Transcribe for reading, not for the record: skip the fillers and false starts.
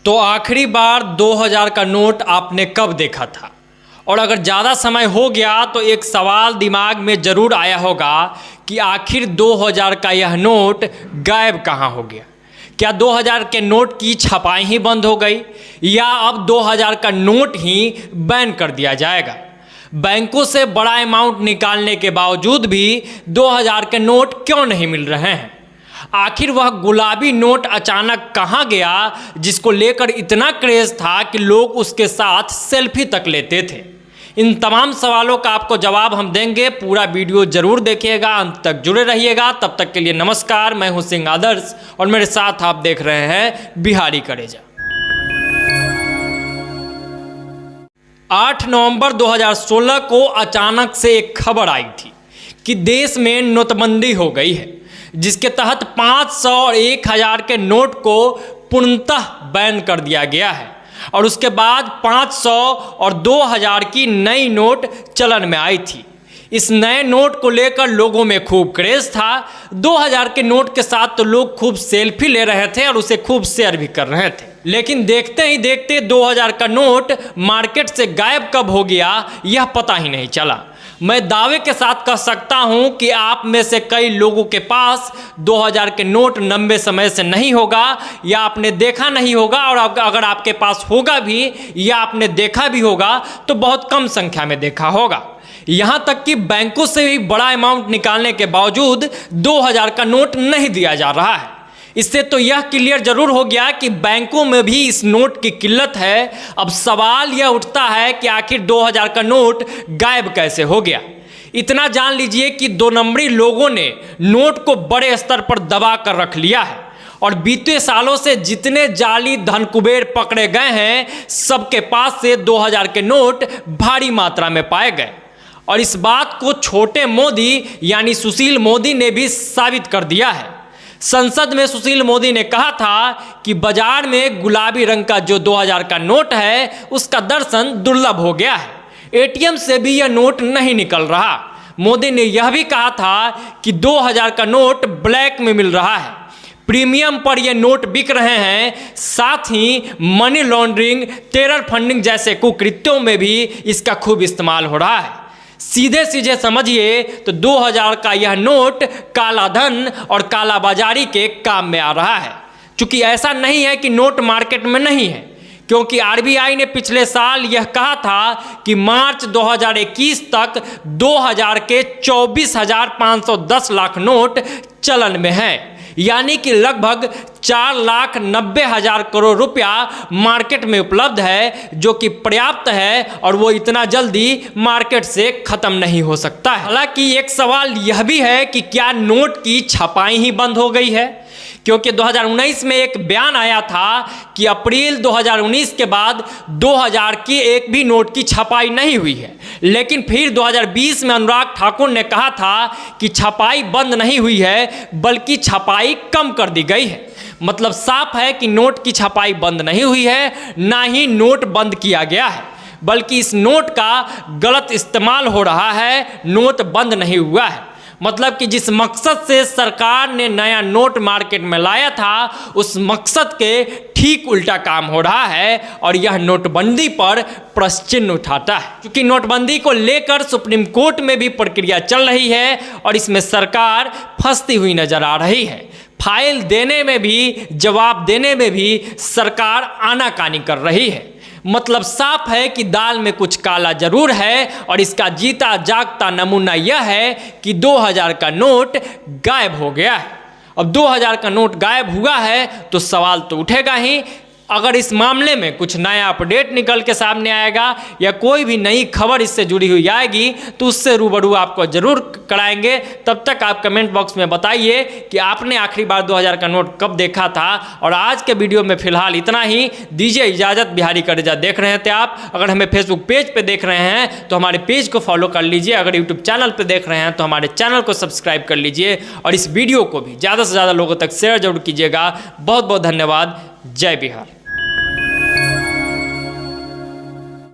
तो आखिरी बार 2000 का नोट आपने कब देखा था? और अगर ज़्यादा समय हो गया तो एक सवाल दिमाग में ज़रूर आया होगा कि आखिर 2000 का यह नोट गायब कहाँ हो गया। क्या 2000 के नोट की छपाई ही बंद हो गई या अब 2000 का नोट ही बैन कर दिया जाएगा? बैंकों से बड़ा अमाउंट निकालने के बावजूद भी 2000 के नोट क्यों नहीं मिल रहे हैं? आखिर वह गुलाबी नोट अचानक कहाँ गया जिसको लेकर इतना क्रेज था कि लोग उसके साथ सेल्फी तक लेते थे? इन तमाम सवालों का आपको जवाब हम देंगे। पूरा वीडियो जरूर देखिएगा, अंत तक जुड़े रहिएगा। तब तक के लिए नमस्कार, मैं हूं सिंह आदर्श और मेरे साथ आप देख रहे हैं बिहारी करेजा। 8 नवंबर 2016 को अचानक से एक खबर आई थी कि देश में नोटबंदी हो गई है, जिसके तहत 500 और 1000 के नोट को पूर्णतः बैन कर दिया गया है और उसके बाद 500 और 2000 की नई नोट चलन में आई थी। इस नए नोट को लेकर लोगों में खूब क्रेज था। 2000 के नोट के साथ तो लोग खूब सेल्फी ले रहे थे और उसे खूब शेयर भी कर रहे थे, लेकिन देखते ही देखते 2000 का नोट मार्केट से गायब कब हो गया यह पता ही नहीं चला। मैं दावे के साथ कह सकता हूं कि आप में से कई लोगों के पास 2000 के नोट लंबे समय से नहीं होगा या आपने देखा नहीं होगा, और अगर आपके पास होगा भी या आपने देखा भी होगा तो बहुत कम संख्या में देखा होगा। यहां तक कि बैंकों से भी बड़ा अमाउंट निकालने के बावजूद 2000 का नोट नहीं दिया जा रहा है। इससे तो यह क्लियर जरूर हो गया कि बैंकों में भी इस नोट की किल्लत है। अब सवाल यह उठता है कि आखिर 2000 का नोट गायब कैसे हो गया। इतना जान लीजिए कि 2 नंबरी लोगों ने नोट को बड़े स्तर पर दबा कर रख लिया है और बीते सालों से जितने जाली धन कुबेर पकड़े गए हैं सबके पास से 2000 के नोट भारी मात्रा में पाए गए। और इस बात को छोटे मोदी यानी सुशील मोदी ने भी साबित कर दिया है। संसद में सुशील मोदी ने कहा था कि बाजार में गुलाबी रंग का जो 2000 का नोट है उसका दर्शन दुर्लभ हो गया है, एटीएम से भी यह नोट नहीं निकल रहा। मोदी ने यह भी कहा था कि 2000 का नोट ब्लैक में मिल रहा है, प्रीमियम पर यह नोट बिक रहे हैं, साथ ही मनी लॉन्ड्रिंग, टेरर फंडिंग जैसे कुकृत्यों में भी इसका खूब इस्तेमाल हो रहा है। सीधे सीधे समझिए तो 2000 का यह नोट काला धन और काला बाजारी के काम में आ रहा है। क्योंकि ऐसा नहीं है कि नोट मार्केट में नहीं है, क्योंकि आरबीआई ने पिछले साल यह कहा था कि मार्च 2021 तक 2000 के 24,510 लाख नोट चलन में हैं, यानी कि लगभग 4,90,000 करोड़ रुपया मार्केट में उपलब्ध है, जो कि पर्याप्त है और वो इतना जल्दी मार्केट से खत्म नहीं हो सकता है। हालांकि एक सवाल यह भी है कि क्या नोट की छपाई ही बंद हो गई है, क्योंकि 2019 में एक बयान आया था कि अप्रैल 2019 के बाद 2000 की एक भी नोट की छपाई नहीं हुई है। लेकिन फिर 2020 में अनुराग ठाकुर ने कहा था कि छपाई बंद नहीं हुई है बल्कि छपाई कम कर दी गई है। मतलब साफ है कि नोट की छपाई बंद नहीं हुई है, ना ही नोट बंद किया गया है, बल्कि इस नोट का गलत इस्तेमाल हो रहा है, नोट बंद नहीं हुआ है। मतलब कि जिस मकसद से सरकार ने नया नोट मार्केट में लाया था उस मकसद के ठीक उल्टा काम हो रहा है और यह नोटबंदी पर प्रश्न चिन्ह उठाता है। क्योंकि नोटबंदी को लेकर सुप्रीम कोर्ट में भी प्रक्रिया चल रही है और इसमें सरकार फंसती हुई नजर आ रही है। फाइल देने में भी, जवाब देने में भी सरकार आनाकानी कर रही है। मतलब साफ है कि दाल में कुछ काला जरूर है और इसका जीता जागता नमूना यह है कि 2000 का नोट गायब हो गया है। अब 2000 का नोट गायब हुआ है तो सवाल तो उठेगा ही। अगर इस मामले में कुछ नया अपडेट निकल के सामने आएगा या कोई भी नई खबर इससे जुड़ी हुई आएगी तो उससे रूबरू आपको जरूर कराएंगे। तब तक आप कमेंट बॉक्स में बताइए कि आपने आखिरी बार 2000 का नोट कब देखा था। और आज के वीडियो में फिलहाल इतना ही, दीजिए इजाज़त। बिहारी करेजा देख रहे थे आप। अगर हमें फेसबुक पेज पर देख रहे हैं तो हमारे पेज को फॉलो कर लीजिए। अगर यूट्यूब चैनल पर देख रहे हैं तो हमारे चैनल को सब्सक्राइब कर लीजिए और इस वीडियो को भी ज़्यादा से ज़्यादा लोगों तक शेयर जरूर कीजिएगा। बहुत बहुत धन्यवाद। जय बिहार।